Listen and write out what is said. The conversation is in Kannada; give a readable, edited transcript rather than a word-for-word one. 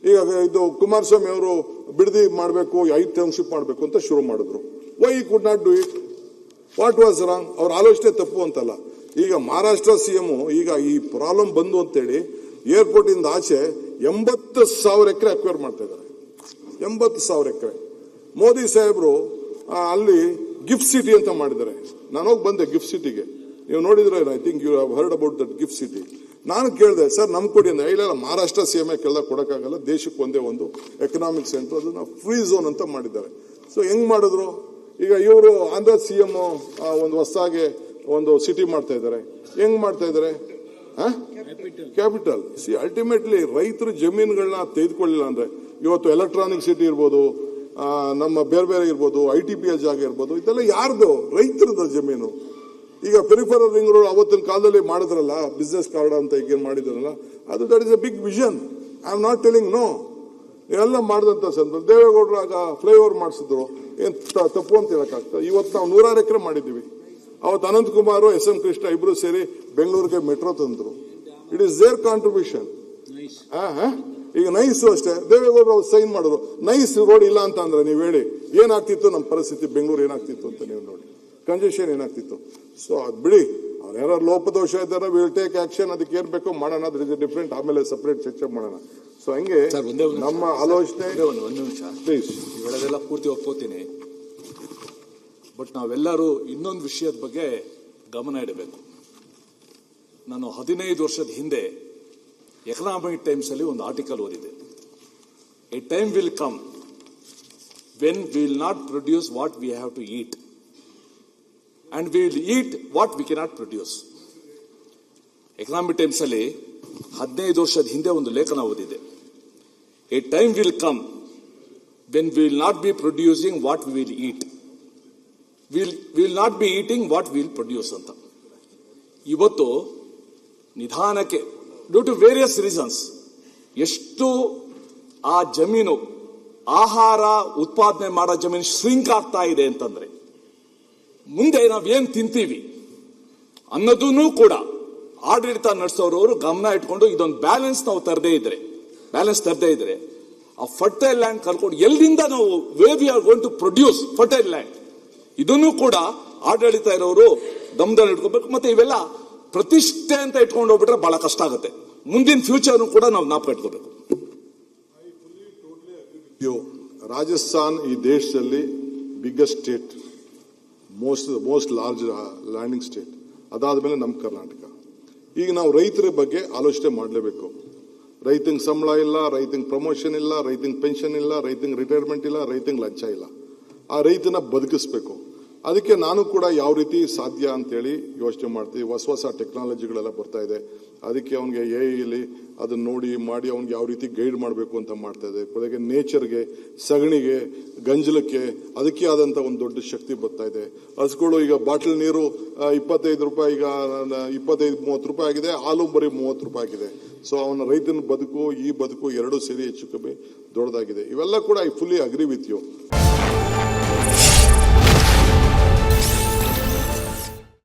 ಈಗ ಇದು ಕುಮಾರಸ್ವಾಮಿ ಅವರು ಬಿಡದಿ ಮಾಡಬೇಕು 5 ಟೌನ್ಶಿಪ್ ಮಾಡಬೇಕು ಅಂತ ಶುರು ಮಾಡಿದ್ರು. ವೈ ಈ could not do it? What was wrong? ಅವ್ರ ಆಲೋಚನೆ ತಪ್ಪು ಅಂತಲ್ಲ. ಈಗ ಮಹಾರಾಷ್ಟ್ರ ಸಿಎಂ ಈಗ ಈ ಪ್ರಾಬ್ಲಮ್ ಬಂದು ಅಂತೇಳಿ ಏರ್ಪೋರ್ಟ್ ಇಂದ ಆಚೆ 80,000 ಎಕರೆ ಅಕ್ವೈರ್ ಮಾಡ್ತಾ ಇದ್ದಾರೆ. 80,000 ಎಕರೆ. ಮೋದಿ ಸಾಹೇಬರು ಅಲ್ಲಿ ಗಿಫ್ಟ್ ಸಿಟಿ ಅಂತ ಮಾಡಿದ್ದಾರೆ. ನಾನು ಹೋಗಿ ಬಂದೆ ಗಿಫ್ಟ್ ಸಿಟಿಗೆ. ನೀವು ನೋಡಿದ್ರೆ I think you have heard about that gift city. ನಾನು ಕೇಳಿದೆ, ಸರ್ ನಮ್ ಕೊಡಿ ಅಂದ್ರೆ ಇಲ್ಲ ಮಹಾರಾಷ್ಟ್ರ ಸಿಎಂ ಕೇಳ್ದಾಗ ಕೊಡಕ್ಕಾಗಲ್ಲ, ದೇಶಕ್ಕೆ ಒಂದೇ ಒಂದು ಎಕನಾಮಿಕ್ ಸೆಂಟರ್, ಅದನ್ನ ಫ್ರೀ ಝೋನ್ ಅಂತ ಮಾಡಿದ್ದಾರೆ. ಸೊ ಹೆಂಗ್ ಮಾಡಿದ್ರು? ಈಗ ಇವರು ಆಂಧ್ರ ಸಿಎಂ ಒಂದು ಹೊಸದಾಗಿ ಒಂದು ಸಿಟಿ ಮಾಡ್ತಾ ಇದ್ದಾರೆ. ಹೆಂಗ್ ಮಾಡ್ತಾ ಇದ್ದಾರೆ? ಕ್ಯಾಪಿಟಲ್. ಸಿ ಅಲ್ಟಿಮೇಟ್ಲಿ ರೈತರು ಜಮೀನುಗಳನ್ನ ತೆಗೆದುಕೊಳ್ಳಿಲ್ಲ ಅಂದ್ರೆ ಇವತ್ತು ಎಲೆಕ್ಟ್ರಾನಿಕ್ ಸಿಟಿ ಇರ್ಬೋದು, ನಮ್ಮ ಬೇರೆ ಬೇರೆ ಇರ್ಬೋದು, ITPL ಜಾಗ ಇರ್ಬೋದು, ಇದೆಲ್ಲ ಯಾರ್ದು? ರೈತರದ ಜಮೀನು. ಈಗ ಪೆರಿಫೆರಲ್ ರಿಂಗ್ ರೋಡ್ ಅವತ್ತಿನ ಕಾಲದಲ್ಲಿ ಮಾಡಿದ್ರಲ್ಲ, ಬಿಸ್ನೆಸ್ ಕಾರ್ಡ್ ಅಂತ ಈಗ ಮಾಡಿದ್ರಲ್ಲ, ಅದು that is a big vision. I am not telling no. ಎಲ್ಲ ಮಾಡಿದಂತ ಸಂದರ್ಭ ದೇವೇಗೌಡರು ಆಗ ಫ್ಲೈಓವರ್ ಮಾಡಿಸಿದ್ರು. ಏನ್ ತಪ್ಪು ಅಂತ ಹೇಳಕ್ಕಾಗ್ತದೆ? ಇವತ್ತು ನಾವು 100 ಎಕರೆ ಮಾಡಿದ್ದೀವಿ. ಅವತ್ತು ಅನಂತಕುಮಾರ್, SM ಕೃಷ್ಣ ಇಬ್ರು ಸೇರಿ ಬೆಂಗಳೂರಿಗೆ ಮೆಟ್ರೋ ತಂದ್ರು. It is there contribution. ಈಗ ನೈಸ್ ಅಷ್ಟೇ, ದೇವೇಗೌಡರು ಅವ್ರು ಸೈನ್ ಮಾಡಿದ್ರು. ನೈಸ್ ರೋಡ್ ಇಲ್ಲ ಅಂತ ಅಂದ್ರೆ ನೀವು ಹೇಳಿ ಏನಾಗ್ತಿತ್ತು ನಮ್ಮ ಪರಿಸ್ಥಿತಿ, ಬೆಂಗಳೂರು ಏನಾಗ್ತಿತ್ತು ಅಂತ ನೀವು ನೋಡಿ, ಕಂಜೆಷನ್ ಏನಾಗ್ತಿತ್ತು. ಸೊ ಅದ್ ಬಿಡಿ, ಅವ್ರು ಯಾರು ಲೋಪದೋಷ ಇದ್ದಾರೆ, ವಿಲ್ ಟೇಕ್ ಆಕ್ಷನ್. ಅದಕ್ಕೆ ಏನ್ ಬೇಕೋ ಮಾಡೋಣ, ಅದ್ರ ಇಸ್ ಡಿಫ್ರೆಂಟ್. ಆಮೇಲೆ ಸಪರೇಟ್ ಚರ್ಚೆ ಮಾಡೋಣ. ಸೊ ಹಂಗೆ ನಮ್ಮ ಆಲೋಚನೆ. ಒಂದು ನಿಮಿಷ ಪ್ಲೀಸ್. ಇವೆಲ್ಲದೆಲ್ಲ ಪೂರ್ತಿ ಒಪ್ಕೋತೀನಿ. ಬಟ್ ನಾವೆಲ್ಲರೂ ಇನ್ನೊಂದು ವಿಷಯದ ಬಗ್ಗೆ ಗಮನ ಇಡಬೇಕು. ನಾನು 15 ವರ್ಷದ ಹಿಂದೆ ಎಕನಾಮಿಕ್ ಟೈಮ್ಸ್ ಅಲ್ಲಿ ಒಂದು ಆರ್ಟಿಕಲ್ ಓದಿದೆ. A time will come when we will not produce what we have to eat and we will eat what we cannot produce. Economic Times ಅಲ್ಲಿ 15 ವರ್ಷದ ಹಿಂದೆ ಒಂದು ಲೇಖನ ಓದಿದೆ. A time will come when we will not be producing what we will eat, we will not be eating what we will produce ಅಂತ. ಇವತ್ತು ನಿಧಾನಕ್ಕೆ ಡ್ಯೂ ಟು ವೇರಿಯಸ್ ರೀಸನ್ಸ್ ಎಷ್ಟು ಆ ಜಮೀನು, ಆಹಾರ ಉತ್ಪಾದನೆ ಮಾಡೋ ಜಮೀನು ಶ್ರಿಂಕ್ ಆಗ್ತಾ ಇದೆ ಅಂತಂದ್ರೆ ಮುಂದೆ ನಾವೇನ್ ತಿಂತೀವಿ ಅನ್ನೋದನ್ನು ಕೂಡ ಆಡಳಿತ ನಡೆಸೋರವರು ಗಮನ ಇಟ್ಕೊಂಡು ಇದೊಂದು ಬ್ಯಾಲೆನ್ಸ್ ತರದೇ ಇದ್ರೆ ಆ ಫರ್ಟೈಲ್ ಲ್ಯಾಂಡ್ ಕಲ್ಕೊಂಡು ಎಲ್ಲಿಂದ ನಾವು way we are going to produce fertile land, ಇದನ್ನು ಕೂಡ ಆಡಳಿತ ಇರೋರು ಗಮನದಲ್ಲಿ ಇಟ್ಕೋಬೇಕು. ಮತ್ತೆ ಇವೆಲ್ಲ ಪ್ರತಿಷ್ಠೆ ಅಂತ ಇಟ್ಕೊಂಡು ಹೋಗ್ಬಿಟ್ರೆ ಬಹಳ ಕಷ್ಟ ಆಗುತ್ತೆ. ಮುಂದಿನ ಫ್ಯೂಚರ್ ಕೂಡ ನಾವು ಜ್ಞಾಪಕ ಇಟ್ಕೋಬೇಕು. ರಾಜಸ್ಥಾನ್ ಈ ದೇಶದಲ್ಲಿ biggest state, most large landing state. ಅದಾದ್ಮೇಲೆ ನಮ್ಮ ಕರ್ನಾಟಕ. ಈಗ ನಾವು ರೈತರ ಬಗ್ಗೆ ಆಲೋಚನೆ ಮಾಡಲೇಬೇಕು. ರೈತಂಗೆ ಸಂಬಳ ಇಲ್ಲ, ರೈತಂಗೆ ಪ್ರಮೋಷನ್ ಇಲ್ಲ, ರೈತಂಗೆ ಪೆನ್ಷನ್ ಇಲ್ಲ, ರೈತಂಗೆ ರಿಟೈರ್ಮೆಂಟ್ ಇಲ್ಲ, ರೈತಂಗೆ ಲಂಚ ಇಲ್ಲ. ಆ ರೈತನ ಬದುಕಿಸ್ಬೇಕು. ಅದಕ್ಕೆ ನಾನು ಕೂಡ ಯಾವ ರೀತಿ ಸಾಧ್ಯ ಅಂತೇಳಿ ಯೋಚನೆ ಮಾಡ್ತೀವಿ. ಹೊಸ ಟೆಕ್ನಾಲಜಿಗಳೆಲ್ಲ ಬರ್ತಾ ಇದೆ. ಅದಕ್ಕೆ ಅವನಿಗೆ AI ಅದನ್ನ ನೋಡಿ ಮಾಡಿ ಅವ್ನಿಗೆ ಯಾವ ರೀತಿ ಗೈಡ್ ಮಾಡಬೇಕು ಅಂತ ಮಾಡ್ತಾ ಇದೆ. ಕೊನೆಗೆ ನೇಚರ್ಗೆ, ಸಗಣಿಗೆ, ಗಂಜಲಕ್ಕೆ ಅದಕ್ಕೆ ಆದಂತ ಒಂದು ದೊಡ್ಡ ಶಕ್ತಿ ಬರ್ತಾ ಇದೆ. ಹಸುಗಳು ಈಗ ಬಾಟಲ್ ನೀರು 25 ರೂಪಾಯಿ, ಈಗ 25-30 ರೂಪಾಯಿ ಆಗಿದೆ. ಹಾಲು ಬರೀ 30 ರೂಪಾಯಿ ಆಗಿದೆ. ಸೊ ಅವನ ರೈತನ ಬದುಕು, ಈ ಬದುಕು ಎರಡೂ ಸೇರಿ ಹೆಚ್ಚು ಕಮ್ಮಿ ದೊಡ್ಡದಾಗಿದೆ. ಇವೆಲ್ಲ ಕೂಡ I fully agree with you.